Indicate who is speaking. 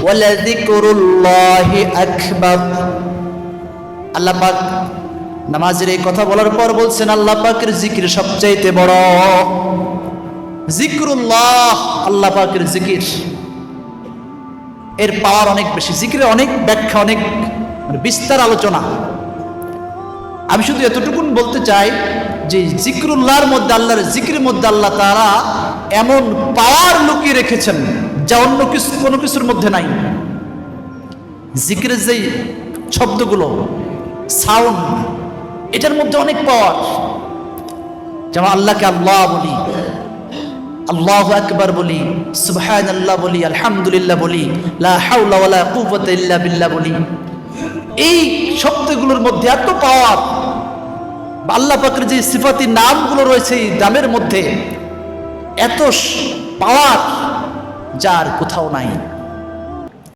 Speaker 1: ওয়ালাযিকরুল্লাহি আকবার। আল্লাহ পাক নামাজের এই কথা বলার পর বলছেন আল্লাহ পাকের জিকির সবচাইতে বড়। জিকরুল্লাহ, আল্লাহ পাকের জিকির, এর পাওয়ার অনেক বেশি। জিকিরের অনেক ব্যাখ্যা, অনেক বিস্তার আলোচনা। আমি শুধু এতটুকুন বলতে চাই যে জিকরুল্লাহর মধ্যে, আল্লাহর জিকিরের মধ্যে আল্লাহ তাআলা এমন পাওয়ার লুকিয়ে রেখেছেন যা অন্য কোনো কিছুর মধ্যে নাই। জিকিরের যেই শব্দগুলো, সাউন্ড, এটার মধ্যে অনেক পাওয়ার। যেমন আল্লাহকে আল্লাহ বলি, আল্লাহু আকবার বলি, সুবহানাল্লাহ বলি, আলহামদুলিল্লাহ বলি, লা হাওলা ওয়ালা কুওয়াতা ইল্লা বিল্লাহ বলি। এই শব্দগুলোর মধ্যে এত পাওয়ার। আল্লাহ পাকের যে সিফাতি নামগুলো রয়েছে এই নামের মধ্যে এত পাওয়ার যার কোথাও নাই।